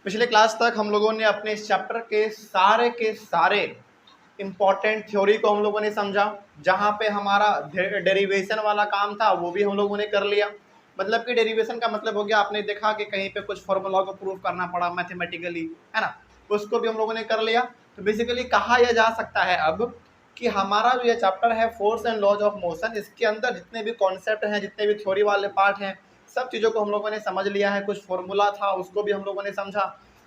पिछले क्लास तक हम लोगों ने अपने इस चैप्टर के सारे इंपॉर्टेंट थ्योरी को हम लोगों ने समझा। जहाँ पे हमारा डेरिवेशन वाला काम था वो भी हम लोगों ने कर लिया। मतलब कि डेरिवेशन का मतलब हो गया, आपने देखा कि कहीं पे कुछ फॉर्मूला को प्रूव करना पड़ा मैथमेटिकली, है ना, उसको भी हम लोगों ने कर लिया। तो बेसिकली कहा यह जा सकता है अब कि हमारा जो ये चैप्टर है force and laws of motion, इसके अंदर जितने भी कॉन्सेप्ट हैं, जितने भी थ्योरी वाले पार्ट हैं, सब चीज़ों को हम लोगों ने समझ लिया है। कुछ फॉर्मूला था उसको भी हम लोगों ने समझा।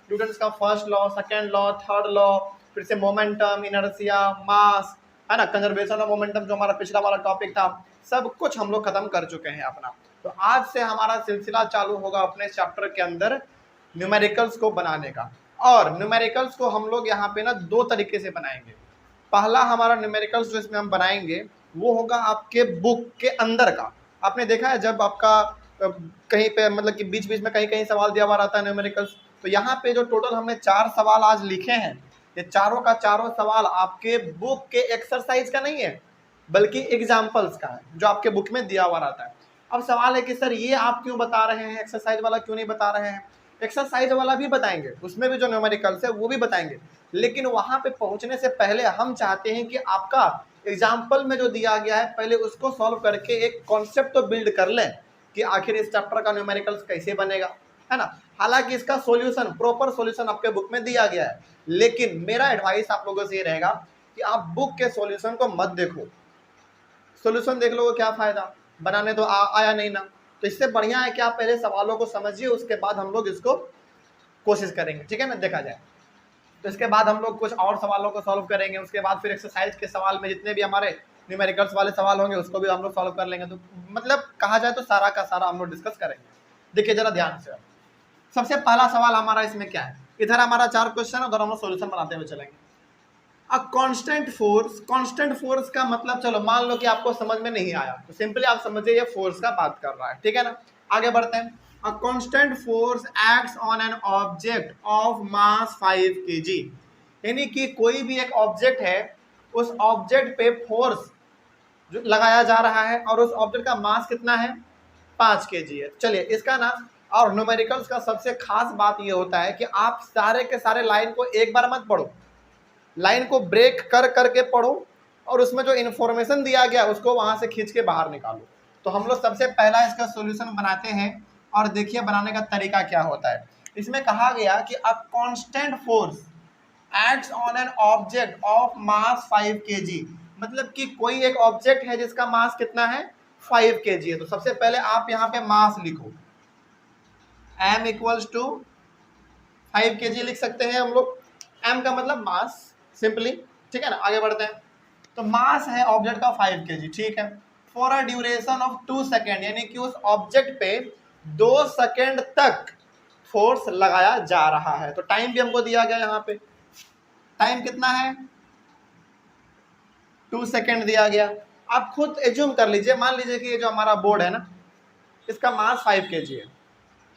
न्यूटन का first law, second law, third law, फिर से मोमेंटम, इनर्शिया, मास, है ना, कंजर्वेशन ऑफ मोमेंटम जो हमारा पिछला वाला टॉपिक था, सब कुछ हम लोग खत्म कर चुके हैं अपना। तो आज से हमारा सिलसिला चालू होगा अपने चैप्टर के अंदर न्यूमेरिकल्स को बनाने का। और न्यूमेरिकल्स को हम लोग यहाँ पे ना दो तरीके से बनाएंगे। पहला हमारा न्यूमेरिकल्स जो इसमें हम बनाएंगे वो होगा आपके बुक के अंदर का। आपने देखा है जब आपका कहीं पे मतलब कि बीच बीच में कहीं कहीं सवाल दिया हुआ रहता है न्यूमेरिकल्स, तो यहाँ पे जो टोटल हमने 4 सवाल आज लिखे हैं, ये चारों का चारों सवाल आपके बुक के एक्सरसाइज का नहीं है बल्कि एग्जाम्पल्स का है जो आपके बुक में दिया हुआ रहता है। अब सवाल है कि सर ये आप क्यों बता रहे हैं, एक्सरसाइज वाला क्यों नहीं बता रहे हैं? एक्सरसाइज वाला भी बताएंगे, उसमें भी जो न्यूमेरिकल्स है वो भी बताएंगे, लेकिन वहां पे पहुंचने से पहले हम चाहते हैं कि आपका एग्जाम्पल में जो दिया गया है पहले उसको सॉल्व करके एक कॉन्सेप्ट तो बिल्ड कर लें कि आखिर इस चैप्टर का न्यूमेरिकल्स कैसे बनेगा, है ना। हालांकि इसका सॉल्यूशन, प्रॉपर सॉल्यूशन आपके बुक में दिया गया है, लेकिन मेरा एडवाइस आप लोगों से ये रहेगा कि आप बुक के सॉल्यूशन को मत देखो। सॉल्यूशन देख लो क्या फायदा, बनाने तो आया नहीं ना। तो इससे बढ़िया है कि आप पहले सवालों को समझिए, उसके बाद हम लोग इसको कोशिश करेंगे, ठीक है ना, देखा जाए। तो इसके बाद हम लोग कुछ और सवालों को सॉल्व करेंगे, उसके बाद फिर एक्सरसाइज के सवाल में जितने भी हमारे न्यूमेरिकल्स वाले सवाल होंगे उसको भी हम लोग सॉल्व कर लेंगे। तो मतलब कहा जाए तो सारा का सारा हम लोग डिस्कस करेंगे। देखिए जरा ध्यान से, सबसे पहला सवाल हमारा इसमें क्या है, इधर हमारा 4 क्वेश्चन, उधर हम लोग सोल्यूशन बनाते हुए चलेंगे। A constant force, constant force का मतलब, चलो मान लो कि आपको समझ में नहीं आया तो सिंपली आप समझिए ये फोर्स का बात कर रहा है, ठीक है ना। आगे बढ़ते हैं। A constant force acts on an object of mass 5 kg, यानी कि कोई भी एक ऑब्जेक्ट है, उस ऑब्जेक्ट पे फोर्स जो लगाया जा रहा है और उस ऑब्जेक्ट का मास कितना है, 5 kg है। चलिए इसका ना, और न्यूमेरिकल्स का सबसे खास बात ये होता है कि आप सारे के सारे लाइन को एक बार मत पढ़ो, लाइन को ब्रेक कर करके पढ़ो और उसमें जो इन्फॉर्मेशन दिया गया उसको वहां से खींच के बाहर निकालो। तो हम लोग सबसे पहला इसका सॉल्यूशन बनाते हैं और देखिए बनाने का तरीका क्या होता है। इसमें कहा गया कि a constant force acts on an object of mass 5 kg, मतलब कि कोई एक ऑब्जेक्ट है जिसका मास कितना है, 5 kg है। तो सबसे पहले आप यहाँ पे मास लिखो, m इक्वल्स टू 5 kg लिख सकते हैं हम लोग। m का मतलब मास सिंपली, ठीक है ना। आगे बढ़ते हैं। तो मास है ऑब्जेक्ट का 5 kg, ठीक है। For a duration of 2 second, यानी कि उस ऑब्जेक्ट पे 2 सेकेंड तक फोर्स लगाया जा रहा है। तो टाइम भी हमको दिया गया यहाँ पे, टाइम कितना है, 2 सेकेंड दिया गया। आप खुद एज्यूम कर लीजिए, मान लीजिए कि ये जो हमारा बोर्ड है ना, इसका मास 5 kg है,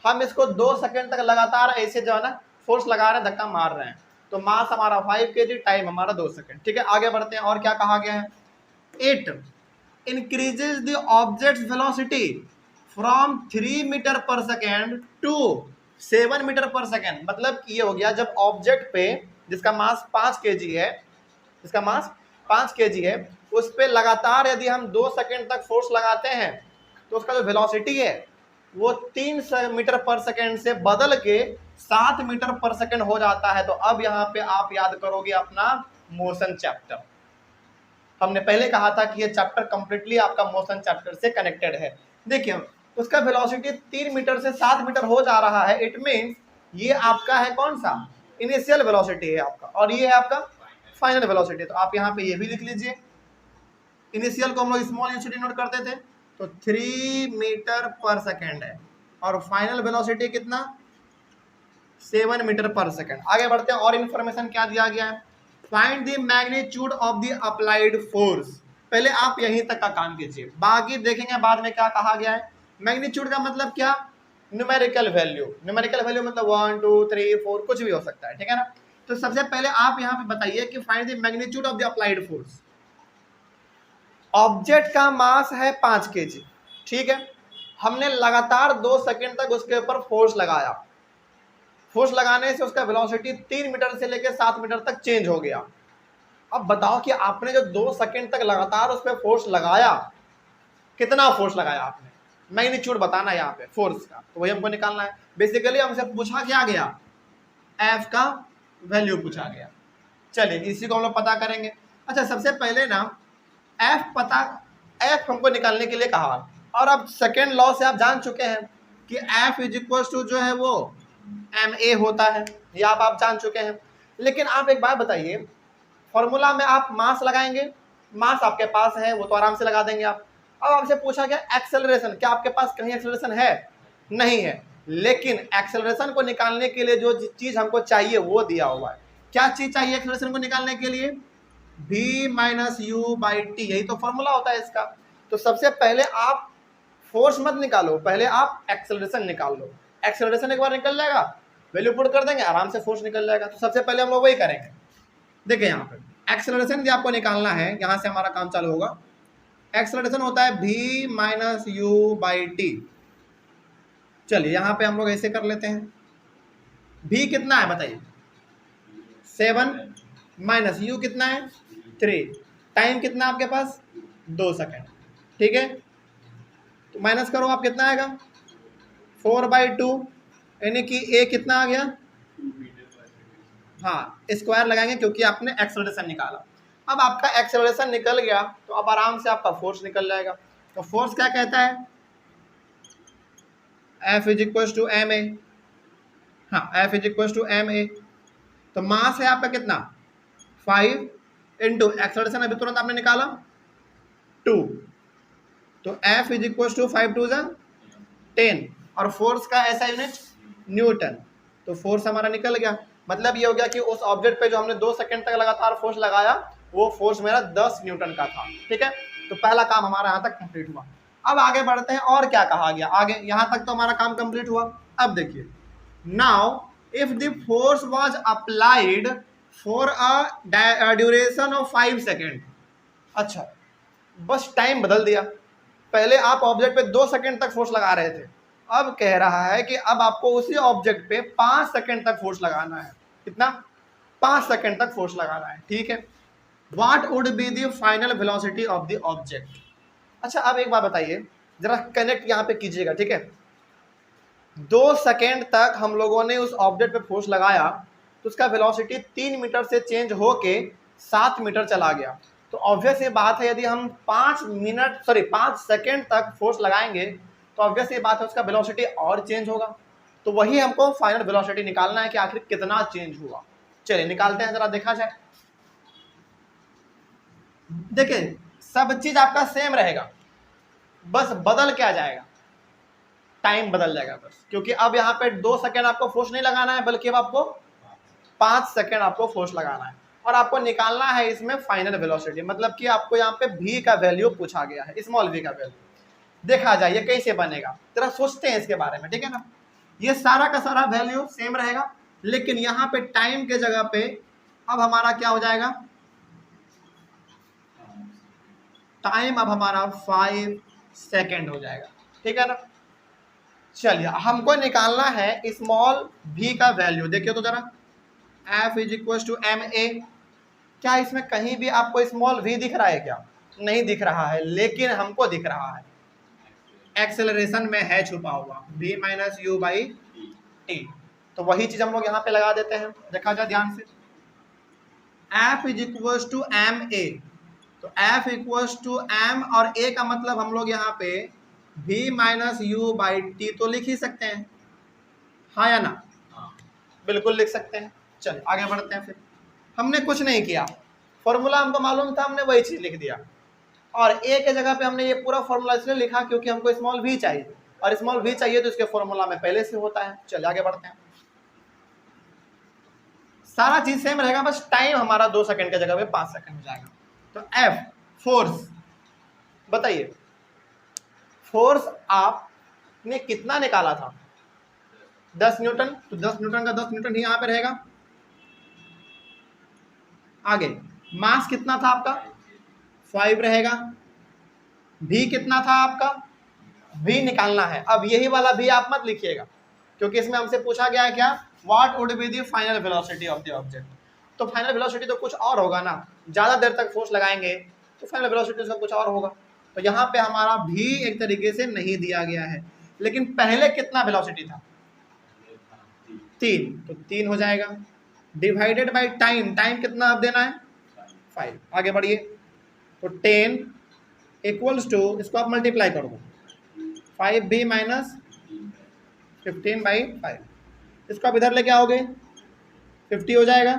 हम इसको 2 सेकेंड तक लगातार ऐसे जो है ना फोर्स लगा रहे हैं, धक्का मार रहे हैं, तो मास हमारा 5 kg, टाइम हमारा 2 सेकेंड, ठीक है। आगे बढ़ते हैं, और क्या कहा गया है, it increases the object velocity from 3 metre per second to 7 metre per second. मतलब ये हो गया जब ऑब्जेक्ट पे जिसका मास 5 kg है, जिसका मास 5 kg है, उस पे लगातार यदि हम 2 सेकेंड तक फोर्स लगाते हैं तो उसका जो वेलोसिटी है वो 3 मीटर पर सेकेंड से बदल के 7 मीटर पर सेकेंड हो जाता है। तो अब यहाँ पे आप याद करोगे अपना मोशन चैप्टर। हमने पहले कहा था कि ये चैप्टर कंप्लीटली आपका मोशन चैप्टर से कनेक्टेड है। देखिए उसका वेलोसिटी 3 मीटर से 7 मीटर हो जा रहा है, इट मीन्स ये आपका है कौन सा, इनिशियल वेलोसिटी है आपका, और ये है आपका फाइनल वेलोसिटी। तो आप यहाँ पे ये भी लिख लीजिए, इनिशियल को हम लोग स्मॉल एन से डिनोट करते थे, तो 3 मीटर पर सेकेंड है, और फाइनल वेलोसिटी कितना, 7 मीटर पर सेकेंड। आगे बढ़ते हैं, और इन्फॉर्मेशन क्या दिया गया है, find the magnitude of the applied force. पहले आप यहीं तक का काम कीजिए, बाकी देखेंगे बाद में क्या कहा गया है। मैग्नीट्यूड का मतलब क्या, न्यूमेरिकल वैल्यू, न्यूमेरिकल वैल्यू मतलब 1 2 3 4 कुछ भी हो सकता है, ठीक है ना। तो सबसे पहले आप यहाँ पे बताइए कि find the magnitude of the applied force. Object का मास है 5 kg, ठीक है, हमने लगातार 2 सेकेंड तक उसके ऊपर फोर्स लगाया, फोर्स लगाने से उसका वेलोसिटी 3 मीटर से लेकर 7 मीटर तक चेंज हो गया। अब बताओ कि आपने जो 2 सेकंड तक लगातार उस पर फोर्स लगाया, कितना फोर्स लगाया आपने, मैग्नीट्यूड बताना है यहाँ पे फोर्स का, तो वही हमको निकालना है। बेसिकली हमसे पूछा क्या गया, एफ का वैल्यू पूछा गया। चलिए इसी को हम लोग पता करेंगे। अच्छा सबसे पहले ना एफ हमको निकालने के लिए कहा, और अब सेकेंड लॉ से आप जान चुके हैं कि एफ इज इक्वल टू जो है वो एम ए होता है, ये आप जान चुके हैं। लेकिन आप एक बात बताइए, फॉर्मूला में आप मास लगाएंगे, मास आपके पास है वो तो आराम से लगा देंगे आप। अब आपसे पूछा गया एक्सेलरेशन, क्या आपके पास कहीं एक्सेलरेशन है, नहीं है, लेकिन एक्सेलरेशन को निकालने के लिए जो चीज हमको चाहिए वो दिया हुआ है। क्या चीज चाहिए एक्सेलरेशन को निकालने के लिए, v minus U by T, यही तो फॉर्मूला होता है इसका। तो सबसे पहले आप फोर्स मत निकालो, पहले आप एक्सेलरेशन निकाल लो। एक्सेलरेशन एक बार निकल जाएगा, वैल्यू पुट कर देंगे, आराम से फोर्स निकल जाएगा। तो सबसे पहले हम लोग वही करेंगे। देखिए यहाँ पे एक्सेलरेशन भी आपको निकालना है, यहाँ से हमारा काम चालू होगा। एक्सेलरेशन होता है v minus U by T. चलिए यहाँ पे हम लोग ऐसे कर लेते हैं, v कितना है बताइए, 7 माइनस u कितना है 3, टाइम कितना आपके पास 2 सेकेंड, ठीक है। तो माइनस करो आप, कितना आएगा 4/2, यानी कि a कितना आ गया, हाँ स्क्वायर लगाएंगे क्योंकि आपने एक्सेलरेशन निकाला। अब आपका एक्सेलरेशन निकल गया तो अब आराम से आपका फोर्स निकल जाएगा। तो फोर्स क्या कहता है, F is equal to M A, हाँ F is equal to M A. तो मास है आपका कितना 5 इंटू एक्सेलरेशन अभी तुरंत आपने निकाला 2, तो F इज इक्वल टू 5 2 10, और फोर्स का ऐसा यूनिट न्यूटन। तो फोर्स हमारा निकल गया, मतलब ये हो गया कि उस ऑब्जेक्ट पे जो हमने 2 सेकंड तक लगातार फोर्स लगाया वो फोर्स मेरा 10 न्यूटन का था, ठीक है। तो पहला काम हमारा यहाँ तक कंप्लीट हुआ। अब आगे बढ़ते हैं, और क्या कहा गया आगे, यहाँ तक तो हमारा काम कंप्लीट हुआ। अब देखिए, now if the force was applied for a duration of 5 second. अच्छा बस टाइम बदल दिया, पहले आप ऑब्जेक्ट पे 2 सेकेंड तक फोर्स लगा रहे थे, अब कह रहा है कि अब आपको उसी ऑब्जेक्ट पे 5 सेकेंड तक फोर्स लगाना है। कितना, 5 सेकेंड तक फोर्स लगाना है, ठीक है। What would be the final velocity of the object. अच्छा अब एक बात बताइए, जरा कनेक्ट यहाँ पे कीजिएगा, ठीक है। 2 सेकेंड तक हम लोगों ने उस ऑब्जेक्ट पे फोर्स लगाया तो उसका वेलोसिटी 3 मीटर से चेंज होके 7 मीटर चला गया। तो ऑब्वियस ये बात है, यदि हम 5 सेकेंड तक फोर्स लगाएंगे तो ऑब्वियस ये बात है उसका वेलोसिटी और चेंज होगा। तो वही हमको फाइनल वेलोसिटी निकालना है कि आखिर कितना चेंज हुआ। चलिए निकालते हैं, जरा देखा जाए। देखिए सब चीज आपका सेम रहेगा, बस बदल क्या जाएगा, टाइम बदल जाएगा बस, क्योंकि अब यहाँ पे 2 सेकेंड आपको फोर्स नहीं लगाना है, बल्कि अब आपको 5 सेकेंड आपको फोर्स लगाना है, और आपको निकालना है इसमें फाइनल वेलोसिटी। मतलब कि आपको यहाँ पे v का वैल्यू पूछा गया है, स्मॉल v का वैल्यू। देखा जाए ये कैसे बनेगा, जरा सोचते हैं इसके बारे में, ठीक है ना। ये सारा का सारा वैल्यू सेम रहेगा, लेकिन यहाँ पे टाइम के जगह पे अब हमारा क्या हो जाएगा, टाइम अब हमारा 5 सेकेंड हो जाएगा, ठीक है ना। चलिए हमको निकालना है स्मॉल v का वैल्यू। देखिए तो जरा, F is equal to M A. क्या इसमें कहीं भी आपको स्मॉल v दिख रहा है क्या, नहीं दिख रहा है, लेकिन हमको दिख रहा है एक्सेलरेशन में है छुपा हुआ v minus U by T. तो वही चीज हम लोग यहाँ पे लगा देते हैं, देखा जाए ध्यान से। F is equal to M A, तो F इक्वल टू एम और a का मतलब हम लोग यहाँ पे v minus U by T तो लिख ही सकते हैं, हाँ या ना, बिल्कुल लिख सकते हैं। चलिए आगे बढ़ते हैं। फिर हमने कुछ नहीं किया, फॉर्मूला हमको मालूम था, हमने वही चीज लिख दिया, और a के जगह पे हमने ये पूरा फॉर्मूला इसलिए लिखा क्योंकि हमको स्मॉल v चाहिए, और स्मॉल v चाहिए तो इसके फॉर्मूला में पहले से होता है। चलिए आगे बढ़ते हैं, सारा चीज सेम रहेगा, बस टाइम हमारा 2 सेकंड के जगह पे 5 सेकंड हो जाएगा। तो F फोर्स, बताइए फोर्स आपने कितना निकाला था, 10 न्यूटन, तो 10 न्यूटन का 10 न्यूटन ही यहाँ पे रहेगा। आगे मास कितना था आपका 5 रहेगा, v कितना था आपका, v निकालना है। अब यही वाला v आप मत लिखिएगा क्योंकि इसमें हमसे पूछा गया है क्या, what would be the final velocity of the object. तो फाइनल वेलोसिटी तो कुछ और होगा ना, ज़्यादा देर तक फोर्स लगाएंगे तो फाइनल वेलोसिटी उसका कुछ और होगा। तो यहाँ पे हमारा भी एक तरीके से नहीं दिया गया है, लेकिन पहले कितना वेलोसिटी था 3, तो 3 हो जाएगा डिवाइडेड बाई टाइम, टाइम कितना अब देना है 5। आगे बढ़िए, तो 10 इक्वल्स टू, इसको आप मल्टीप्लाई कर दो 5b माइनस 15/5, इसको आप इधर लेके आओगे 50 हो जाएगा,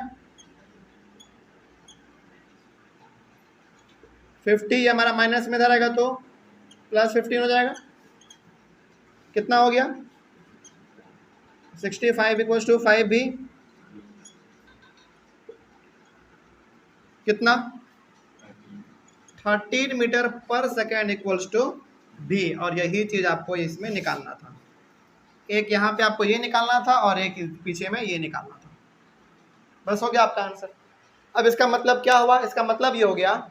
50 हमारा माइनस में इधर आएगा तो प्लस 15 हो जाएगा, कितना हो गया 65 इक्वल्स टू 5b कितना 13 metre per second equals to b। और यही चीज आपको इसमें निकालना था, एक यहाँ पे आपको ये निकालना था और एक पीछे में ये निकालना था, बस हो गया आपका आंसर। अब इसका मतलब क्या हुआ, इसका मतलब ये हो गया,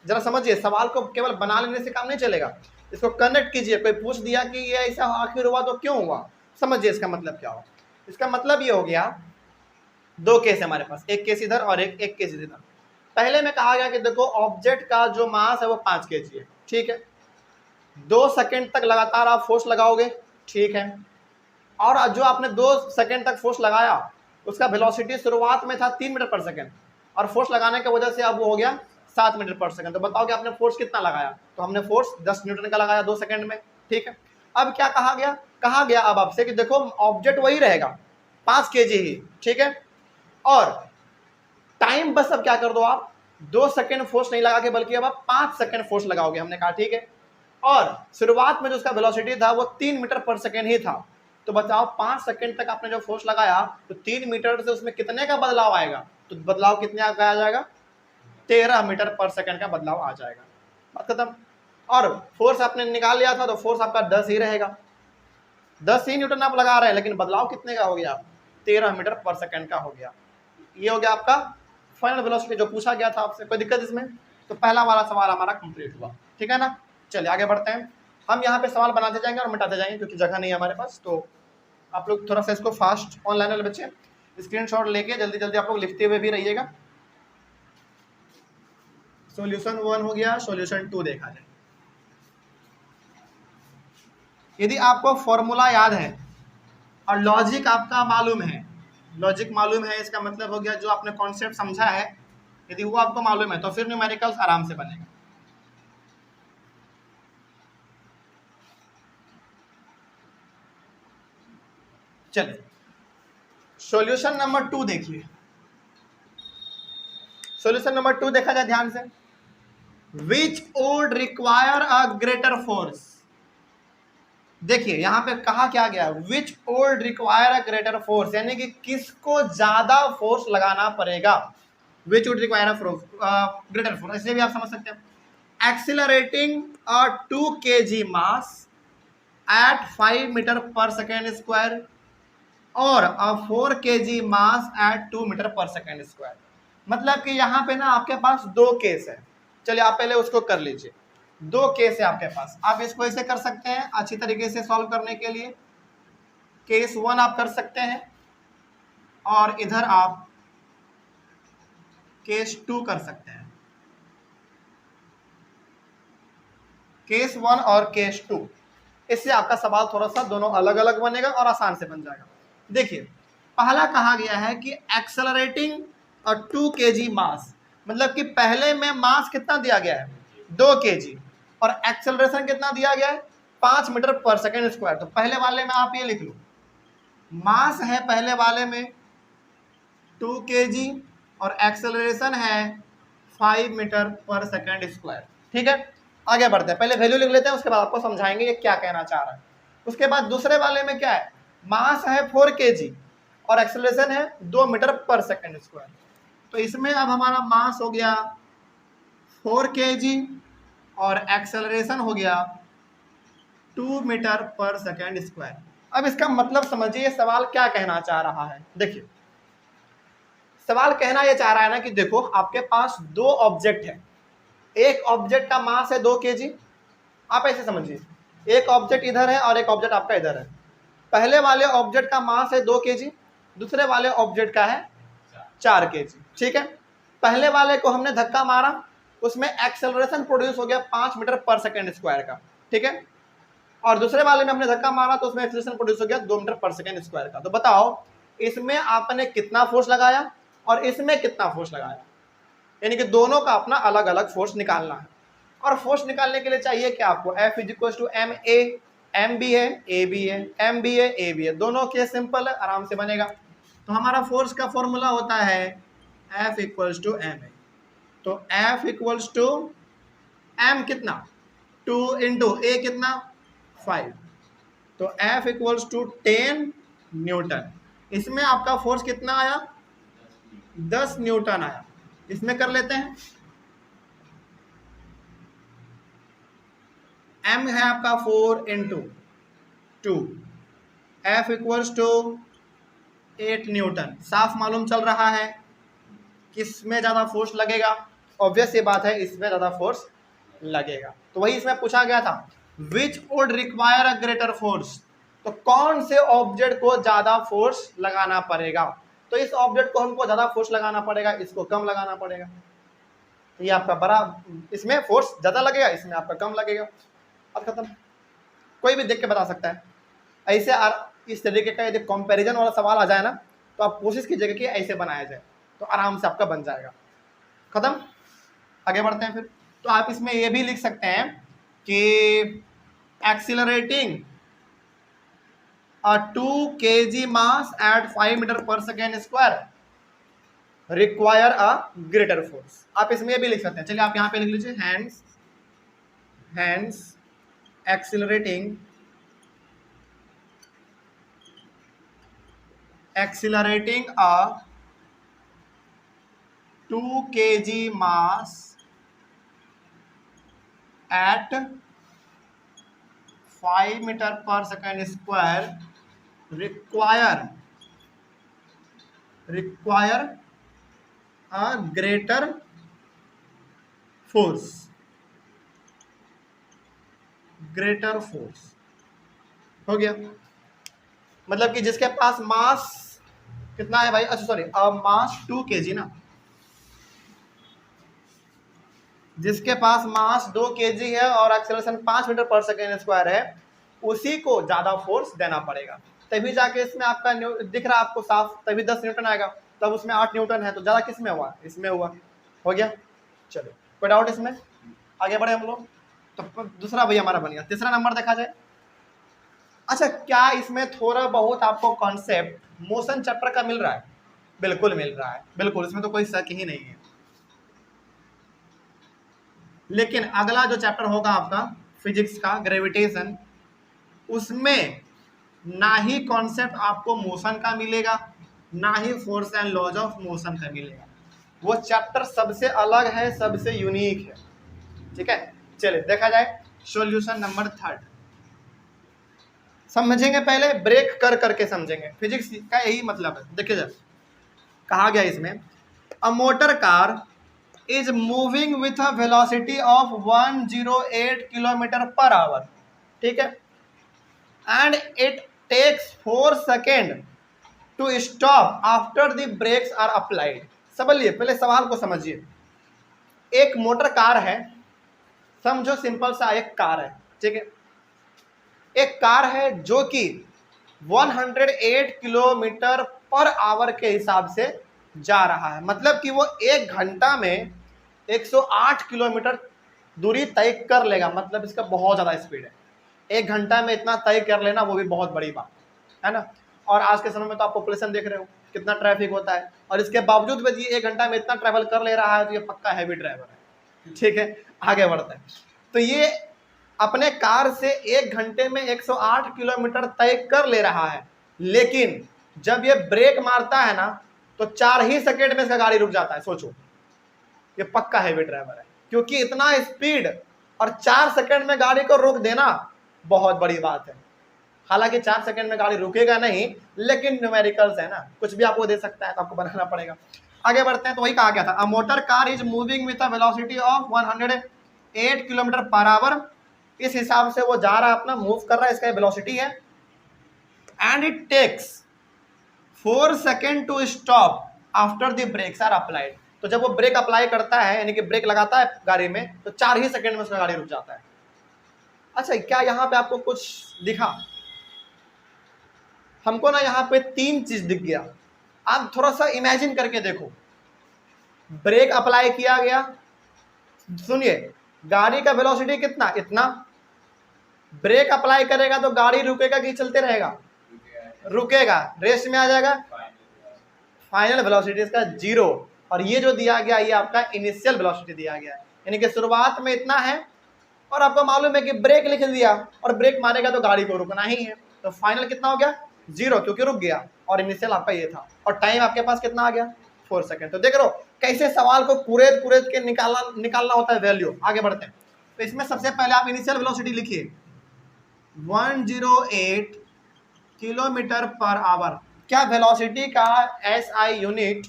जरा समझिए, सवाल को केवल बना लेने से काम नहीं चलेगा, इसको कनेक्ट कीजिए। कोई पूछ दिया कि ये ऐसा आखिर हुआ तो क्यों हुआ, समझिए इसका मतलब क्या हुआ। इसका मतलब ये हो गया, दो केस है हमारे पास, एक केस इधर और एक केस इधर। पहले में कहा गया कि देखो ऑब्जेक्ट का जो मास है वो 5 kg है, ठीक है, 2 सेकेंड तक लगातार आप फोर्स लगाओगे, ठीक है, और जो आपने 2 सेकेंड तक फोर्स लगाया उसका वेलोसिटी शुरुआत में था 3 मीटर पर सेकेंड, और फोर्स लगाने की वजह से अब वो हो गया 7 मीटर पर सेकेंड। तो बताओ कि आपने फोर्स कितना लगाया, तो हमने फोर्स 10 न्यूटन का लगाया 2 सेकेंड में, ठीक है। अब क्या कहा गया अब आपसे कि देखो ऑब्जेक्ट वही रहेगा 5 kg ही, ठीक है, और टाइम बस अब क्या कर दो आप 2 सेकेंड फोर्स नहीं लगा के बल्कि अब आप 5 सेकेंड फोर्स लगाओगे, हमने कहा ठीक है, और शुरुआत में जो उसका वेलोसिटी था वो 3 मीटर पर सेकेंड ही था। तो बताओ 5 सेकेंड तक आपने जो फोर्स लगाया तो 3 मीटर से उसमें कितने का बदलाव आएगा, तो बदलाव कितने का आ जाएगा 13 मीटर पर सेकेंड का बदलाव आ जाएगा, बात खत्म। और फोर्स आपने निकाल लिया था तो फोर्स आपका 10 ही रहेगा, 10 ही न्यूटन आप लगा रहे हैं, लेकिन बदलाव कितने का हो गया 13 मीटर पर सेकेंड का हो गया। ये हो गया आपका फाइनल वेलोसिटी जो पूछा गया था आपसे। कोई दिक्कत इसमें? तो पहला वाला सवाल हमारा कंप्लीट हुआ, ठीक है ना। चलिए आगे बढ़ते हैं, हम यहाँ पे सवाल बनाते जाएंगे और मिटाते जाएंगे क्योंकि जगह नहीं है हमारे पास। तो आप लोग थोड़ा सा इसको फास्ट, ऑनलाइन वाले बच्चे स्क्रीनशॉट लेके जल्दी जल्दी आप लोग लिखते हुए भी रहिएगा। सॉल्यूशन 1 हो गया, सॉल्यूशन 2 देखा जाए। यदि आपको फॉर्मूला याद है और लॉजिक आपका मालूम है, लॉजिक मालूम है, इसका मतलब हो गया जो आपने कॉन्सेप्ट समझा है, यदि वो आपको मालूम है तो फिर न्यूमेरिकल्स आराम से बनेगा। चलिए सॉल्यूशन नंबर 2 देखिए, सॉल्यूशन नंबर 2 देखा जाए ध्यान से। Which would require a greater force, देखिए यहां पे कहा क्या गया, which would require a greater force, यानी कि किसको ज्यादा फोर्स लगाना पड़ेगा, which would require a greater force, इसलिए भी आप समझ सकते हैं। Accelerating a 2 kg mass at 5 metre per second square और a 4 kg mass at 2 metre per second square. मतलब कि यहाँ पे ना आपके पास 2 केस है, चलिए आप पहले उसको कर लीजिए। 2 केस है आपके पास, आप इसको ऐसे कर सकते हैं अच्छी तरीके से सॉल्व करने के लिए। केस 1 आप कर सकते हैं और इधर आप केस 2 कर सकते हैं। केस 1 और केस 2, इससे आपका सवाल थोड़ा सा दोनों अलग अलग बनेगा और आसान से बन जाएगा। देखिए पहला कहा गया है कि एक्सेलरेटिंग और 2 kg मास, मतलब कि पहले में मास कितना दिया गया है 2 kg और एक्सेलरेशन कितना दिया गया है 5 मीटर पर सेकेंड स्क्वायर। तो पहले वाले में आप ये लिख लो, मास है पहले वाले में 2 kg और एक्सेलरेशन है 5 मीटर पर सेकेंड स्क्वायर, ठीक है। आगे बढ़ते हैं, पहले वैल्यू लिख लेते हैं, उसके बाद आपको समझाएंगे ये क्या कहना चाह रहा है। उसके बाद दूसरे वाले में क्या है, मास है 4 kg और एक्सेलरेशन है 2 मीटर पर सेकेंड स्क्वायर। तो इसमें अब हमारा मास हो गया 4 kg और एक्सेलरेशन हो गया 2 मीटर पर सेकेंड स्क्वायर। अब इसका मतलब समझिए सवाल क्या कहना चाह रहा है। देखिए सवाल कहना यह चाह रहा है ना कि देखो आपके पास 2 ऑब्जेक्ट है, एक ऑब्जेक्ट का मास है 2 kg, आप ऐसे समझिए, एक ऑब्जेक्ट इधर है और एक ऑब्जेक्ट आपका इधर है। पहले वाले ऑब्जेक्ट का मास है 2 kg, दूसरे वाले ऑब्जेक्ट का है 4 kg। ठीक है, पहले वाले को हमने धक्का मारा, उसमें एक्सेलरेशन प्रोड्यूस हो गया 5 मीटर पर सेकेंड स्क्वायर का। ठीक है, और दूसरे वाले में हमने धक्का मारा तो उसमें एक्सेलरेशन प्रोड्यूस हो गया 2 मीटर पर सेकेंड स्क्वायर का। तो बताओ इसमें आपने कितना फोर्स लगाया और इसमें कितना फोर्स लगाया, यानी कि दोनों का अपना अलग अलग फोर्स निकालना है। और फोर्स निकालने के लिए चाहिए क्या आपको, F = ma, m भी है a भी है, m भी है a भी है, दोनों के सिंपल है, आराम से बनेगा। तो हमारा फोर्स का फॉर्मूला होता है F = ma। तो F = m कितना 2 × a कितना 5, तो F = 10 न्यूटन। इसमें आपका फोर्स कितना आया 10 न्यूटन आया। इसमें कर लेते हैं, m है आपका 4 × 2, F = 8 न्यूटन। साफ मालूम चल रहा है किसमें ज्यादा फोर्स लगेगा, ऑब्वियस ये बात है इसमें ज्यादा फोर्स लगेगा। तो वही इसमें पूछा गया था, विच would require a greater force, तो कौन से ऑब्जेक्ट को ज्यादा फोर्स लगाना पड़ेगा। तो इस ऑब्जेक्ट को हमको ज्यादा फोर्स लगाना पड़ेगा, इसको कम लगाना पड़ेगा। तो ये आपका बड़ा, इसमें फोर्स ज्यादा लगेगा, इसमें आपका कम लगेगा। अब खत्म, कोई भी देख के बता सकता है। ऐसे इस तरीके का यदि कंपैरिजन वाला सवाल आ जाए ना, तो आप कोशिश कीजिएगा कि ऐसे बनाया जाए, तो आराम से आपका बन जाएगा। खत्म, आगे बढ़ते हैं फिर। तो आप इसमें ये भी लिख सकते हैं कि accelerating a 2 kg mass at 5 metre per second square require a greater force. आप इसमें ये भी लिख सकते हैं, चलिए आप यहाँ पे लिख लीजिए, hands accelerating a 2 kg mass at 5 metre per second square require a greater force। हो गया, मतलब कि जिसके पास मास कितना है भाई, अच्छा सॉरी, मास 2 kg ना, जिसके पास मास 2 kg है और acceleration 5 metre per second square है, उसी को ज्यादा फोर्स देना पड़ेगा। तभी जाके इसमें आपका दिख रहा है आपको साफ, तभी 10 न्यूटन आएगा, तब उसमें 8 न्यूटन है, तो ज्यादा किस में हुआ, इसमें हुआ। हो गया, चलो कोई डाउट इसमें, आगे बढ़े हम लोग। तो दूसरा भैया हमारा बन गया, तीसरा नंबर देखा जाए। अच्छा, क्या इसमें थोड़ा बहुत आपको कॉन्सेप्ट मोशन चैप्टर का मिल रहा है, बिल्कुल मिल रहा है, बिल्कुल, इसमें तो कोई शक ही नहीं है। लेकिन अगला जो चैप्टर होगा आपका फिजिक्स का ग्रेविटेशन, उसमें ना ही कॉन्सेप्ट आपको मोशन का मिलेगा, ना ही force and laws of motion का मिलेगा। वो चैप्टर सबसे अलग है, सबसे यूनिक है। ठीक है, चलिए देखा जाए सॉल्यूशन नंबर 3। समझेंगे, पहले ब्रेक कर करके समझेंगे, फिजिक्स का यही मतलब है। देखिए जरा कहा गया इसमें, a motor car is moving with a velocity of 108 kilometre per hour. ठीक है, and it takes 4 seconds to stop after the brakes are applied। समझिए, पहले सवाल को समझिए। एक मोटर कार है, समझो सिंपल सा एक कार है, ठीक है, एक कार है जो कि 108 किलोमीटर पर आवर के हिसाब से जा रहा है, मतलब कि वो 1 घंटा में 108 किलोमीटर दूरी तय कर लेगा, मतलब इसका बहुत ज़्यादा स्पीड है। 1 घंटा में इतना तय कर लेना वो भी बहुत बड़ी बात है ना। और आज के समय में तो आप पॉपुलेशन देख रहे हो कितना ट्रैफिक होता है, और इसके बावजूद भी ये 1 घंटा में इतना ट्रैवल कर ले रहा है, तो ये पक्का हैवी ड्राइवर है। ठीक है, आगे बढ़ते हैं। तो ये अपने कार से 1 घंटे में 108 किलोमीटर तय कर ले रहा है, लेकिन जब ये ब्रेक मारता है ना, तो 4 ही सेकेंड में इसका गाड़ी रुक जाता है। सोचो, ये पक्का हैवी ड्राइवर है, क्योंकि इतना स्पीड और 4 सेकंड में गाड़ी को रोक देना बहुत बड़ी बात है। हालांकि 4 सेकंड में गाड़ी रुकेगा नहीं, लेकिन न्यूमेरिकल्स है ना, कुछ भी आपको दे सकता है, तो आपको बनाना पड़ेगा। आगे बढ़ते हैं। तो वही कहा गया था, a motor car is moving with a velocity of 108 kilometre per hour. इस हिसाब से वो जा रहा है, अपना मूव कर रहा है, इसका वेलोसिटी है। And it takes 4 second to stop after the brakes are applied. तो जब वो ब्रेक अप्लाई करता है यानी कि ब्रेक लगाता है गाड़ी में तो 4 ही सेकेंड में उसका गाड़ी रुक जाता है। अच्छा, क्या यहाँ पे आपको कुछ दिखा? हमको ना यहाँ पे 3 चीज दिख गया। आप थोड़ा सा इमेजिन करके देखो, ब्रेक अप्लाई किया गया, सुनिए गाड़ी का वेलोसिटी कितना, इतना, ब्रेक अप्लाई करेगा तो गाड़ी रुकेगा कि चलते रहेगा? रुकेगा, रेस्ट में आ जाएगा, फाइनल वेलोसिटी इसका 0। और ये जो दिया गया ये आपका इनिशियल वेलोसिटी दिया गया है, यानी कि शुरुआत में इतना है और आपको मालूम है कि ब्रेक लिख दिया और ब्रेक मारेगा तो गाड़ी को रुकना ही है, तो फाइनल कितना हो गया? 0, क्योंकि रुक गया। और इनिशियल आपका ये था और टाइम आपके पास कितना आ गया? 4 सेकेंड। तो देख रहे हो कैसे सवाल को कुरेद कुरेद के निकालना होता है वैल्यू। आगे बढ़ते हैं। तो इसमें सबसे पहले आप इनिशियल वेलोसिटी लिखिए 108 किलोमीटर पर आवर। क्या वेलोसिटी का SI unit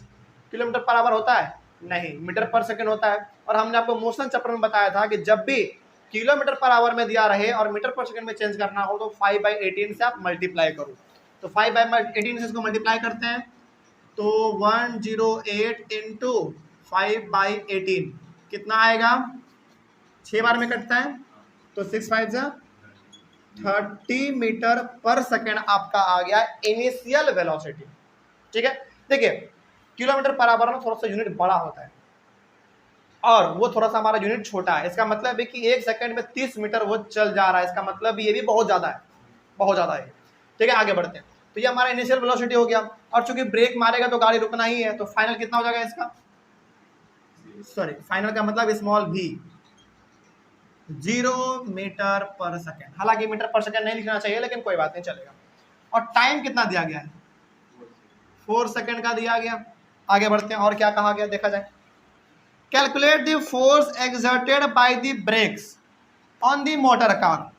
kilometre per hour होता है? नहीं, मीटर पर सेकंड होता है। और हमने आपको मोशन चैप्टर में बताया था कि जब भी किलोमीटर पर आवर में दिया रहे और मीटर पर सेकंड में चेंज करना हो तो 5/18 से आप मल्टीप्लाई करो। तो 5/18 से इसको मल्टीप्लाई करते हैं तो 108 इंटू 5/18 कितना आएगा? 6 बार में कटता है तो 6 5 जा 30 मीटर पर सेकेंड आपका आ गया इनिशियल वेलोसिटी। ठीक है, देखिए किलोमीटर पर आवर में थोड़ा सा यूनिट बड़ा होता है और वो थोड़ा सा हमारा यूनिट छोटा है। इसका मतलब है कि 1 सेकंड में 30 मीटर वो चल जा रहा है। इसका मतलब ये भी बहुत ज़्यादा है, बहुत ज़्यादा है। ठीक है, आगे बढ़ते हैं। तो ये हमारा इनिशियल वेलोसिटी हो गया और चूंकि ब्रेक मारेगा तो गाड़ी रुकना ही है, तो फाइनल कितना हो जाएगा इसका? सॉरी, फाइनल का मतलब small v 0 metre per second. हालांकि मीटर पर सेकेंड नहीं लिखना चाहिए लेकिन कोई बात नहीं, चलेगा। और टाइम कितना दिया गया है? 4 सेकेंड का दिया गया। आगे बढ़ते हैं और क्या कहा गया देखा जाए। Calculate the force exerted by the breaks on the motor car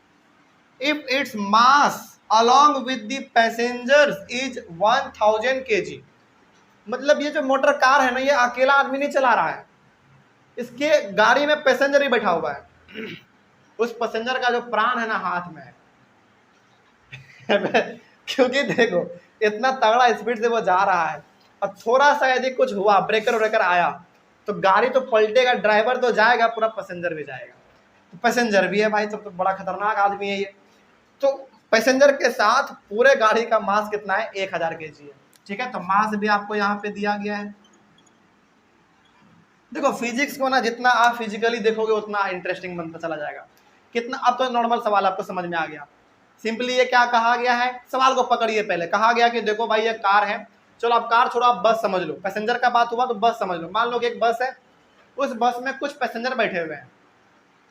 if its mass along with the passengers is 1000 kg। मतलब ये जो मोटर कार है ना, ये अकेला आदमी नहीं चला रहा है, इसके गाड़ी में पैसेंजर ही बैठा हुआ है। उस पैसेंजर का जो प्राण है ना हाथ में है। क्योंकि देखो इतना तगड़ा स्पीड से वो जा रहा है और थोड़ा सा यदि कुछ हुआ, ब्रेकर व्रेकर आया तो गाड़ी तो पलटेगा, ड्राइवर तो जाएगा, पूरा पैसेंजर भी जाएगा। तो पैसेंजर भी है भाई, तो बड़ा खतरनाक आदमी है ये। तो पैसेंजर के साथ पूरे गाड़ी का मास कितना है? 1000 kg है। ठीक है, तो मास भी आपको यहाँ पे दिया गया है। देखो फिजिक्स को ना जितना आप फिजिकली देखोगे उतना इंटरेस्टिंग बनता चला जाएगा। कितना, अब तो नॉर्मल सवाल आपको समझ में आ गया। सिंपली ये क्या कहा गया है, सवाल को पकड़िए। पहले कहा गया कि देखो भाई ये कार है, चलो आप कार छोड़ो, आप बस समझ लो। पैसेंजर का बात हुआ तो बस समझ लो। मान लो कि एक बस है, उस बस में कुछ पैसेंजर बैठे हुए हैं,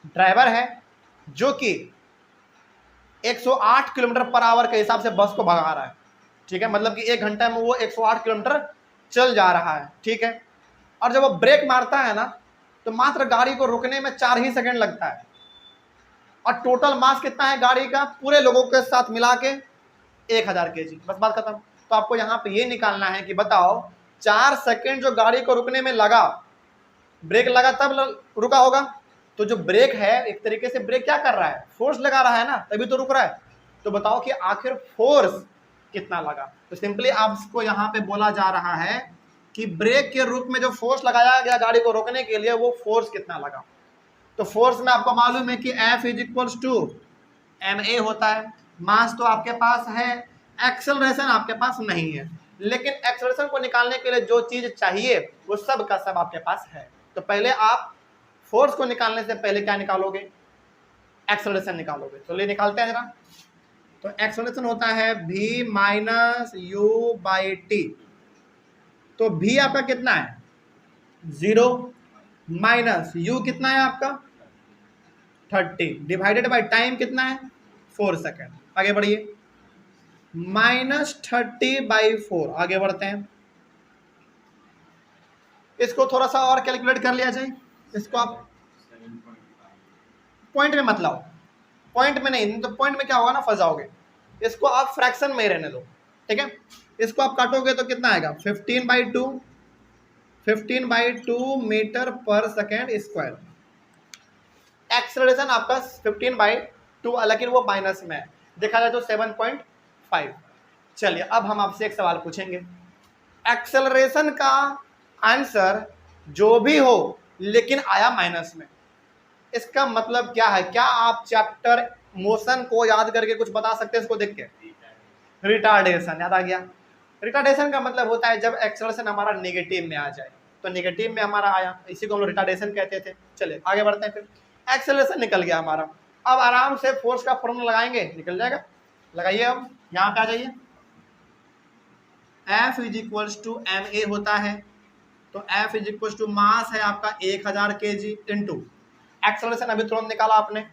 ड्राइवर है जो कि 108 किलोमीटर पर आवर के हिसाब से बस को भगा रहा है। ठीक है, मतलब कि 1 घंटा में वो 108 किलोमीटर चल जा रहा है। ठीक है, और जब वो ब्रेक मारता है ना तो मात्र गाड़ी को रुकने में 4 ही सेकंड लगता है। और टोटल मास कितना है गाड़ी का पूरे लोगों के साथ मिला के? 1000 kg। बस बात खत्म। तो आपको यहाँ पे ये निकालना है कि बताओ 4 सेकंड जो गाड़ी को रुकने में लगा, ब्रेक लगा तब रुका होगा। तो जो ब्रेक है एक तरीके से ब्रेक क्या कर रहा है? फोर्स लगा रहा है ना, तभी तो रुक रहा है। तो बताओ कि आखिर फोर्स कितना लगा। तो सिंपली आपको यहाँ पे बोला जा रहा है कि ब्रेक के रूप में जो फोर्स लगाया गया गाड़ी को रोकने के लिए वो फोर्स कितना लगा। तो फोर्स में आपको मालूम है कि F = ma होता है। मास तो आपके पास है, एक्सेलरेशन आपके पास नहीं है, लेकिन एक्सेलरेशन को निकालने के लिए जो चीज चाहिए वो सब का सब आपके पास है। तो पहले आप फोर्स को निकालने से पहले क्या निकालोगे? एक्सेलरेशन निकालोगे। तो ले निकालते हैं जरा। तो एक्सेलरेशन होता है v - u/t। तो v आपका कितना है? 0 माइनस u कितना है आपका? 30 डिवाइडेड बाय टाइम कितना है? 4 सेकेंड। आगे बढ़िए, -30/4। आगे बढ़ते हैं, इसको थोड़ा सा और कैलकुलेट कर लिया जाए। इसको आप पॉइंट में मत लाओ, पॉइंट में नहीं तो पॉइंट में क्या होगा ना, फंस जाओगे। इसको आप फ्रैक्शन में ही रहने दो। ठीक है, इसको आप काटोगे तो कितना आएगा? 15/2 metre per second square. Acceleration आपका 15/2, लेकिन वो माइनस में है, देखा जाए तो 7.5। चलिए अब हम आपसे एक सवाल पूछेंगे, एक्सेलरेशन का आंसर जो भी हो लेकिन आया माइनस में, इसका मतलब क्या है? क्या आप चैप्टर मोशन को याद करके कुछ बता सकते हैं इसको देख के? रिटार्डेशन याद आ गया। रिटार्डेशन का मतलब होता है जब एक्सेलरेशन हमारा नेगेटिव में आ जाए, तो नेगेटिव में हमारा आया, इसी को हम लोग रिटार्डेशन कहते थे। चलिए आगे बढ़ते हैं। फिर एक्सेलरेशन निकल गया हमारा, अब आराम से फोर्स का फॉर्मूला लगाएंगे, निकल जाएगा। लगाइए, अब यहाँ पे आ जाइए। F is equals to M a होता है, तो F is equals to mass है आपका 1000 kg इंटू एक्सेलरेशन अभी तुरंत निकाला आपने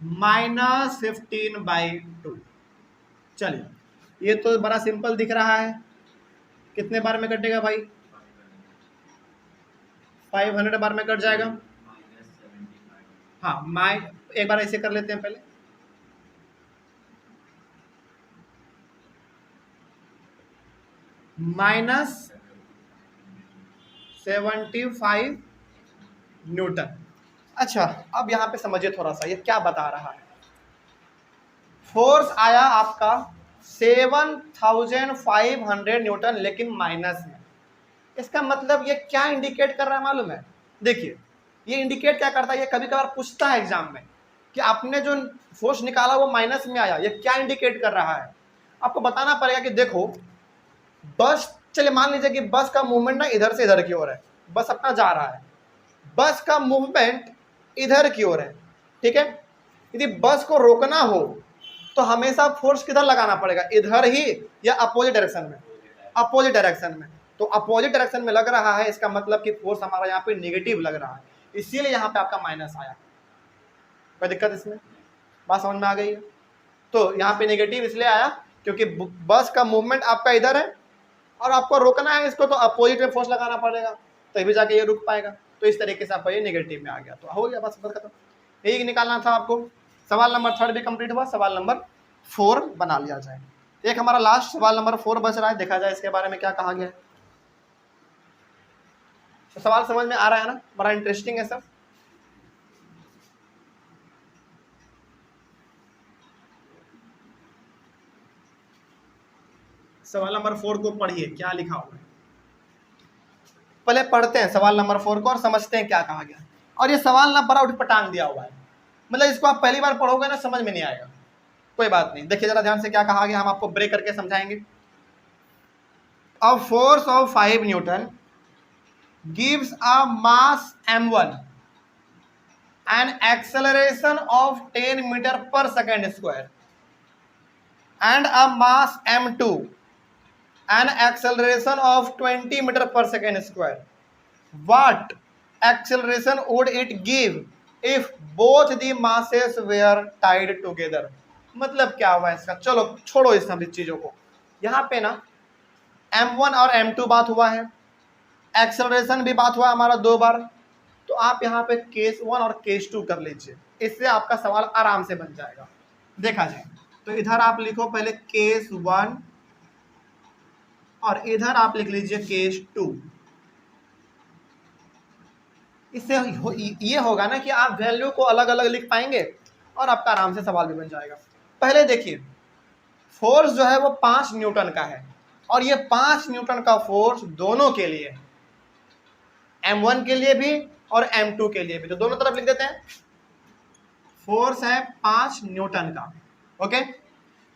-15/2। चलिए ये तो बड़ा सिंपल दिख रहा है, कितने बार में कटेगा भाई? 500 बार में कट जाएगा। हाँ एक बार ऐसे कर लेते हैं पहले, -75 न्यूटन। अच्छा अब यहाँ पे समझिए थोड़ा सा ये क्या बता रहा है। फोर्स आया आपका 7500 न्यूटन लेकिन माइनस में, इसका मतलब ये क्या इंडिकेट कर रहा है मालूम है? देखिए ये इंडिकेट क्या करता है, ये कभी कभार पूछता है एग्जाम में कि आपने जो फोर्स निकाला वो माइनस में आया, ये क्या इंडिकेट कर रहा है? आपको बताना पड़ेगा कि देखो बस, चलिए मान लीजिए कि बस का मूवमेंट ना इधर से इधर की ओर है, बस अपना जा रहा है, बस का मूवमेंट इधर की ओर है, ठीक है। यदि बस को रोकना हो तो हमेशा फोर्स किधर लगाना पड़ेगा? इधर ही या अपोजिट डायरेक्शन में? अपोजिट डायरेक्शन में। तो अपोजिट डायरेक्शन में लग रहा है, इसका मतलब कि फोर्स हमारा यहाँ पे नेगेटिव लग रहा है, इसीलिए यहाँ पे आपका माइनस आया। कोई दिक्कत इसमें? बात समझ में आ गई है? तो यहाँ पे नेगेटिव इसलिए आया क्योंकि बस का मूवमेंट आपका इधर है और आपको रोकना है इसको, तो अपोजिट में फोर्स लगाना पड़ेगा, तभी जाके ये रुक पाएगा। तो इस तरीके से आपका ये नेगेटिव में आ गया, तो हो गया बस खत्म। यही निकालना था आपको। सवाल नंबर 3 भी कंप्लीट हुआ, सवाल नंबर 4 बना लिया जाए। एक हमारा लास्ट सवाल नंबर 4 बच रहा है, देखा जाए इसके बारे में क्या कहा गया है। तो सवाल समझ में आ रहा है ना? बड़ा इंटरेस्टिंग है सब। सवाल नंबर 4 को पढ़िए, क्या लिखा हुआ है पहले पढ़ते हैं सवाल नंबर 4 को और समझते हैं क्या कहा गया। और ये सवाल ना बड़ा उठपटांग दिया हुआ है, मतलब इसको आप पहली बार पढ़ोगे ना समझ में नहीं आएगा। कोई बात नहीं, देखिए जरा ध्यान से क्या कहा गया, हम आपको ब्रेक करके समझाएंगे। A force of 5 newton gives a mass m1 an acceleration of 10 metre per second square and a mass m2 an acceleration of 20 meter per second square. What acceleration would it give if both the masses were tied together? मतलब क्या हुआ इसका? चलो छोड़ो इस सब चीजों को। यहाँ पे ना m1 और m2 बात हुआ है, एक्सेलरेशन भी बात हुआ हमारा 2 बार, तो आप यहाँ पे केस 1 और केस 2 कर लीजिए, इससे आपका सवाल आराम से बन जाएगा। देखा जाए तो इधर आप लिखो पहले केस 1 और इधर आप लिख लीजिए केस 2। इससे ये होगा ना कि आप वैल्यू को अलग अलग लिख पाएंगे और आपका आराम से सवाल भी बन जाएगा। पहले देखिए फोर्स जो है वो 5 न्यूटन का है और ये 5 न्यूटन का फोर्स दोनों के लिए, m1 के लिए भी और m2 के लिए भी, तो दोनों तरफ लिख देते हैं। फोर्स है 5 न्यूटन का, ओके,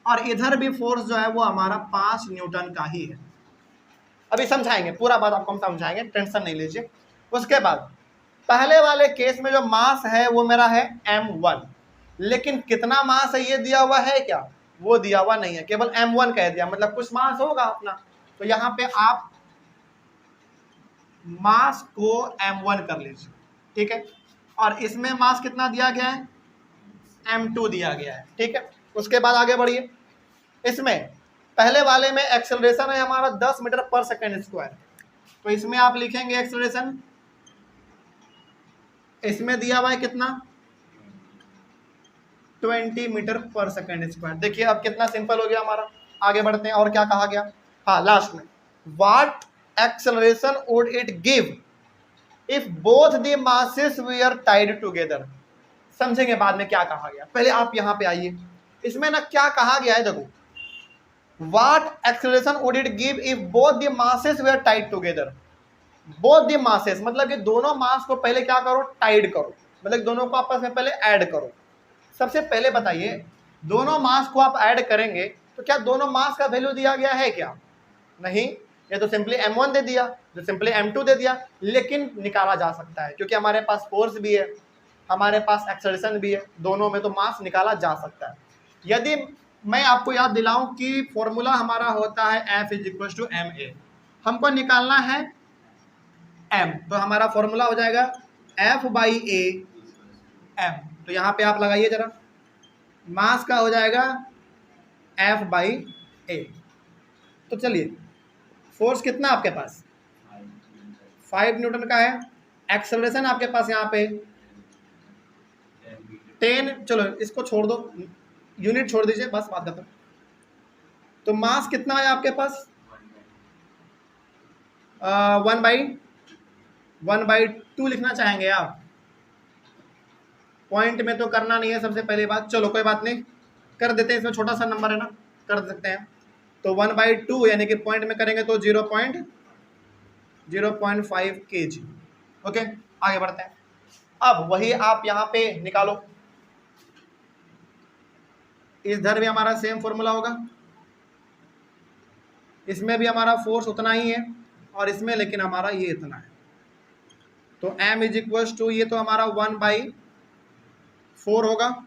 और इधर भी फोर्स जो है वो हमारा 5 न्यूटन का ही है। अभी समझाएंगे, पूरा बात आपको हम समझाएंगे, टेंशन नहीं लीजिए। उसके बाद पहले वाले केस में जो मास है वो मेरा है m1, लेकिन कितना मास है ये दिया हुआ है क्या? वो दिया हुआ नहीं है, केवल m1 कह दिया, मतलब कुछ मास होगा अपना, तो यहाँ पे आप मास को m1 कर लीजिए, ठीक है। और इसमें मास कितना दिया गया है? m2 दिया गया है, ठीक है। उसके बाद आगे बढ़िए, इसमें पहले वाले में एक्सेलरेशन है हमारा 10 मीटर पर सेकेंड स्क्वायर, तो इसमें आप लिखेंगे एक्सेलरेशन, इसमें दिया हुआ है कितना? 20 मीटर पर सेकेंड स्क्वायर। देखिए अब कितना सिंपल हो गया हमारा। आगे बढ़ते हैं, और क्या कहा गया? हाँ लास्ट में, what acceleration would it give if both the masses were tied together. समझेंगे बाद में क्या कहा गया, पहले आप यहाँ पे आइए। इसमें ना क्या कहा गया है, देखो what acceleration would it give if both the masses were tied together. Both the masses मतलब कि दोनों मास को पहले क्या करो, टाइड करो, मतलब दोनों को आपस में पहले ऐड करो। सबसे पहले बताइए, दोनों मास को आप ऐड करेंगे तो क्या दोनों मास का वैल्यू दिया गया है क्या? नहीं, ये तो सिंपली m1 दे दिया, जो सिंपली m2 दे दिया, लेकिन निकाला जा सकता है क्योंकि हमारे पास फोर्स भी है, हमारे पास एक्सेलरेशन भी है, दोनों में तो मास निकाला जा सकता है। यदि मैं आपको याद दिलाऊं कि फॉर्मूला हमारा होता है F = ma, हमको निकालना है m, तो हमारा फॉर्मूला हो जाएगा F/a m। तो यहाँ पे आप लगाइए जरा, मास का हो जाएगा F/a। तो चलिए, फोर्स कितना आपके पास 5 न्यूटन का है, एक्सेलरेशन आपके पास यहाँ पे 10, चलो इसको छोड़ दो, यूनिट छोड़ दीजिए, बस बात खत्म। तो मास कितना है आपके पास 1/2 लिखना चाहेंगे आप? पॉइंट में तो करना नहीं है सबसे पहले बात, चलो कोई बात नहीं, कर देते हैं, इसमें छोटा सा नंबर है ना, कर सकते हैं। तो 1/2 यानी कि पॉइंट में करेंगे तो 0.05 kg। ओके, आगे बढ़ते हैं। अब वही आप यहाँ पे निकालो, इधर भी हमारा सेम फॉर्मूला होगा, इसमें भी हमारा फोर्स उतना ही है और इसमें लेकिन हमारा ये इतना है। तो m = ये तो हमारा 1/4 होगा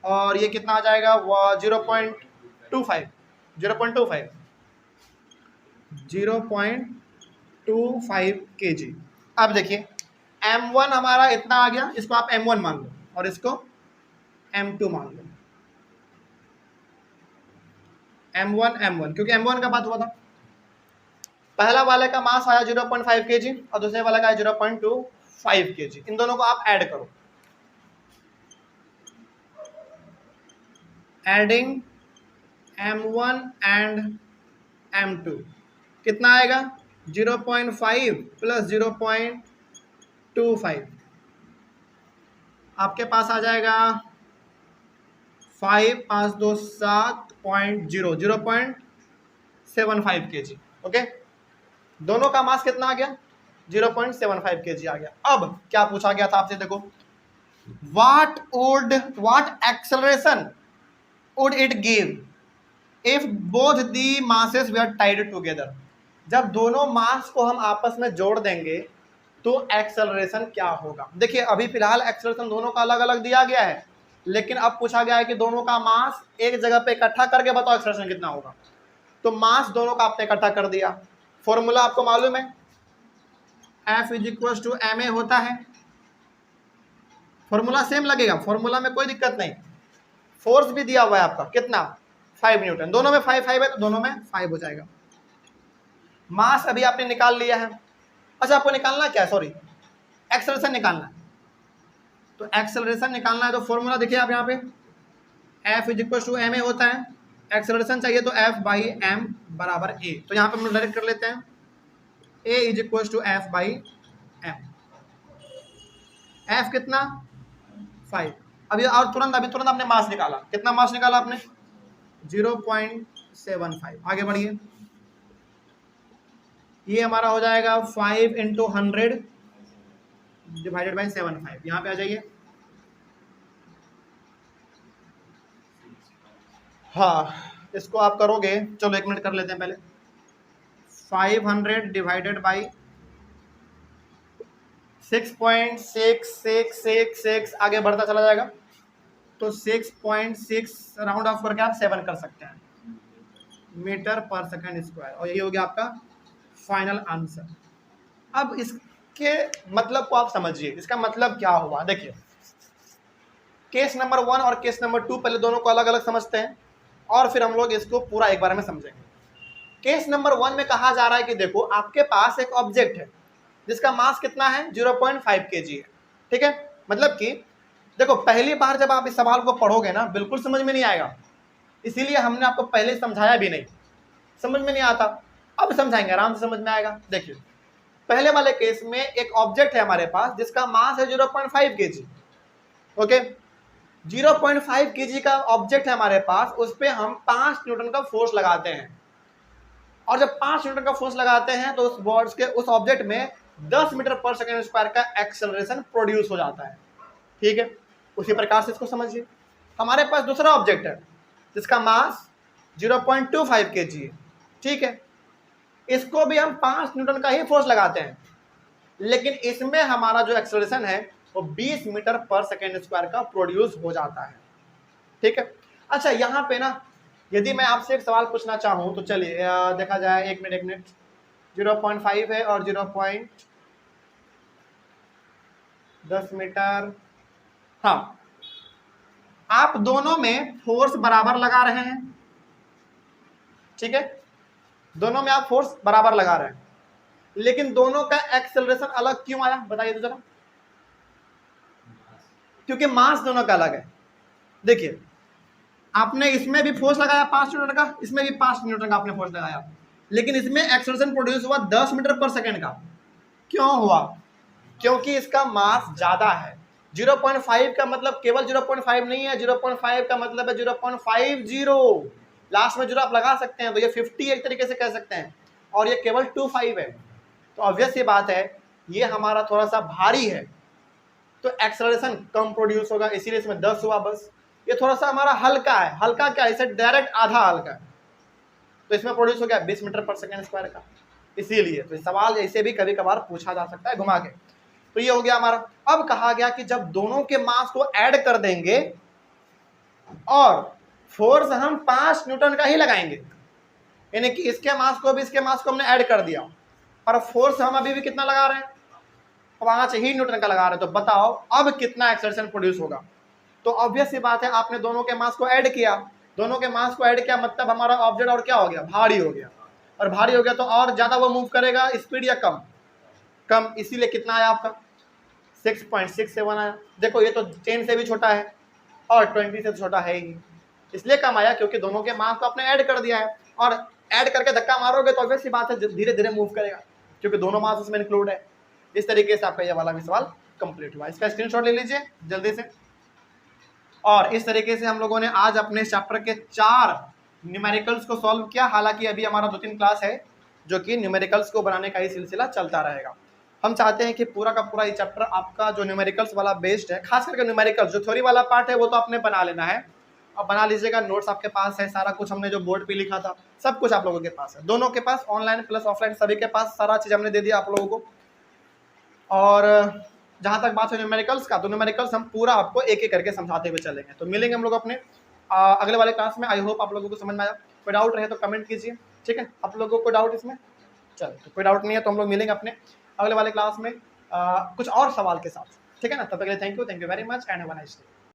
और ये कितना आ जाएगा 0.25 kg। अब देखिए m1 हमारा इतना आ गया, इसको आप m1 मान लो और इसको m2 मान लो। m1 क्योंकि m1 का बात हुआ था। पहला वाले का मास आया 0.5 kg और दूसरे वाले का 0.25 kg। इन दोनों को आप ऐड करो, एडिंग m1 एंड m2 कितना आएगा 0.5 प्लस 0.25, आपके पास आ जाएगा 5 5 2 0.75 kg। ओके, दोनों का मास कितना आ गया 0.75 kg आ गया। अब क्या पूछा गया था आपसे, देखो, what acceleration would it give if both the masses were tied together। जब दोनों मास को हम आपस में जोड़ देंगे तो एक्सेलरेशन क्या होगा। देखिए अभी फिलहाल एक्सेलरेशन दोनों का अलग अलग दिया गया है, लेकिन अब पूछा गया है कि दोनों का मास एक जगह पे इकट्ठा करके बताओ एक्सेलरेशन कितना होगा। तो मास दोनों का आपने इकट्ठा कर दिया, फॉर्मूला आपको मालूम है F = ma होता है, फॉर्मूला सेम लगेगा, फॉर्मूला में कोई दिक्कत नहीं। फोर्स भी दिया हुआ है आपका कितना 5 न्यूटन, दोनों में 5 5 है तो दोनों में 5 हो जाएगा। मास अभी आपने निकाल लिया है। अच्छा, आपको निकालना क्या है, सॉरी एक्सेलरेशन निकालना है। तो एक्सेलरेशन निकालना है तो फॉर्मूला देखिए आप यहाँ पे F = ma होता है, एक्सेलरेशन चाहिए तो F/m = a। तो यहाँ पे हम डायरेक्ट कर लेते हैं a = F/m। F कितना 5। अभी तुरंत आपने मास निकाला, कितना मास निकाला आपने 0.75। आगे बढ़िए, ये हमारा हो जाएगा 5 × 100 / 75। यहाँ पे आ जाइए, हाँ इसको आप करोगे, चलो 1 मिनट कर लेते हैं पहले। 500 / 6.6666 आगे बढ़ता चला जाएगा तो 6.6 राउंड ऑफ करके आप 7 कर सकते हैं मीटर/सेकंड स्क्वायर, और ये हो गया आपका फाइनल आंसर। अब इसके मतलब को आप समझिए, इसका मतलब क्या हुआ। देखिए केस नंबर 1 और केस नंबर 2 पहले दोनों को अलग अलग समझते हैं और फिर हम लोग इसको पूरा एक बार में समझेंगे। केस नंबर 1 में कहा जा रहा है कि देखो आपके पास एक ऑब्जेक्ट है जिसका मास कितना है 0.5 kg है, ठीक है। मतलब कि देखो पहली बार जब आप इस सवाल को पढ़ोगे ना बिल्कुल समझ में नहीं आएगा, इसीलिए हमने आपको पहले समझाया भी नहीं, समझ में नहीं आता, अब समझाएंगे आराम से समझ में आएगा। देखिए पहले वाले केस में एक ऑब्जेक्ट है हमारे पास जिसका मास है 0.5 kg, ओके। 0.5 kg का ऑब्जेक्ट है हमारे पास, उस पर हम 5 न्यूटन का फोर्स लगाते हैं, और जब 5 न्यूटन का फोर्स लगाते हैं तो उस बॉर्ड्स के उस ऑब्जेक्ट में 10 मीटर पर सेकेंड स्क्वायर का एक्सेलरेशन प्रोड्यूस हो जाता है। ठीक है, उसी प्रकार से इसको समझिए। हमारे पास दूसरा ऑब्जेक्ट है जिसका मास 0.25 kg है। ठीक है, इसको भी हम 5 न्यूटन का ही फोर्स लगाते हैं, लेकिन इसमें हमारा जो एक्सेलरेशन है वो 20 मीटर पर सेकेंड स्क्वायर का प्रोड्यूस हो जाता है। ठीक है, अच्छा यहाँ पे ना यदि मैं आपसे एक सवाल पूछना चाहूँ तो चलिए देखा जाए, एक मिनट 0.5 है और 0.10 मीटर। हाँ, आप दोनों में फोर्स बराबर लगा रहे हैं। ठीक है, दोनों में आप फोर्स बराबर लगा रहे हैं, लेकिन दोनों का एक्सेलरेशन अलग क्यों आया, बताइए तो जरा। क्योंकि मास दोनों का अलग है। देखिए, आपने इसमें भी फोर्स लगाया 5 न्यूटन का, इसमें भी 5 न्यूटन का आपने फोर्स लगाया, लेकिन इसमें एक्सेलरेशन प्रोड्यूस हुआ 10 मीटर पर सेकेंड का। क्यों हुआ? क्योंकि इसका मास ज्यादा है। 0.5 का मतलब केवल 0.5 नहीं है, 0.5 का मतलब है 0.50, लास्ट में जो आप लगा सकते हैं, तो ये 50 एक तरीके से कह सकते हैं, और ये केवल 25 है। तो ऑब्वियस ये बात है, ये हमारा थोड़ा सा भारी है, तो एक्सेलरेशन कम प्रोड्यूस होगा, इसीलिए इसमें 10 हुआ बस। ये थोड़ा सा हमारा हल्का है, हल्का क्या, इसे डायरेक्ट आधा हल्का है, तो इसमें प्रोड्यूस हो गया 20 मीटर पर सेकेंड स्क्वायर का, इसीलिए। तो सवाल ऐसे भी कभी कभार पूछा जा सकता है घुमा के। तो ये हो गया हमारा। अब कहा गया कि जब दोनों के मास को ऐड कर देंगे और फोर्स हम 5 न्यूटन का ही लगाएंगे, यानी कि इसके मास को भी इसके मास को हमने ऐड कर दिया, और फोर्स हम अभी भी कितना लगा रहे हैं, 5 ही न्यूटन का लगा रहे हैं, तो बताओ अब कितना एक्सेलरेशन प्रोड्यूस होगा। तो ऑब्वियस सी बात है, आपने दोनों के मास को ऐड किया, दोनों के मास को ऐड किया मतलब हमारा ऑब्जेक्ट और क्या हो गया, भारी हो गया, और भारी हो गया तो और ज्यादा वो मूव करेगा, स्पीड या कम, कम, इसीलिए कितना आया आपका 6.67 आया। देखो ये तो 10 से भी छोटा है और 20 से छोटा है ही, इसलिए कम आया क्योंकि दोनों के मास को आपने ऐड कर दिया है, और ऐड करके धक्का मारोगे तो ऑब्वियस सी बात है धीरे धीरे मूव करेगा, क्योंकि दोनों मास उसमें इंक्लूड है। इस तरीके से आपका ये वाला भी सवाल कंप्लीट हुआ। इसका स्क्रीनशॉट ले लीजिए जल्दी से। और इस तरीके से हम लोगों ने आज अपने चैप्टर के 4 न्यूमेरिकल्स को सॉल्व किया। हालांकि अभी हमारा 2-3 क्लास है जो कि न्यूमेरिकल्स को बनाने का ही सिलसिला चलता रहेगा। हम चाहते हैं कि पूरा का पूरा ये चैप्टर आपका जो न्यूमेरिकल्स वाला बेस्ड है, खास करके न्यूमेरिकल्स जो थ्योरी वाला पार्ट है वो तो आपने बना लेना है, और बना लीजिएगा, नोट्स आपके पास है, सारा कुछ हमने जो बोर्ड पे लिखा था सब कुछ आप लोगों के पास है, दोनों के पास, ऑनलाइन प्लस ऑफलाइन सभी के पास सारा चीज़ हमने दे दिया आप लोगों को। और जहाँ तक बात है न्यूमेरिकल्स का, तो न्यूमेरिकल्स हम पूरा आपको एक एक करके समझाते हुए चलेंगे। तो मिलेंगे हम लोग अपने अगले वाले क्लास में। आई होप आप लोगों को समझ में आया। कोई डाउट रहे तो कमेंट कीजिए, ठीक है। आप लोगों को डाउट इसमें, चलो तो कोई डाउट नहीं है तो हम लोग मिलेंगे अपने अगले वाले क्लास में कुछ और सवाल के साथ, ठीक है ना। तब तक के लिए thank you very much and have a nice day.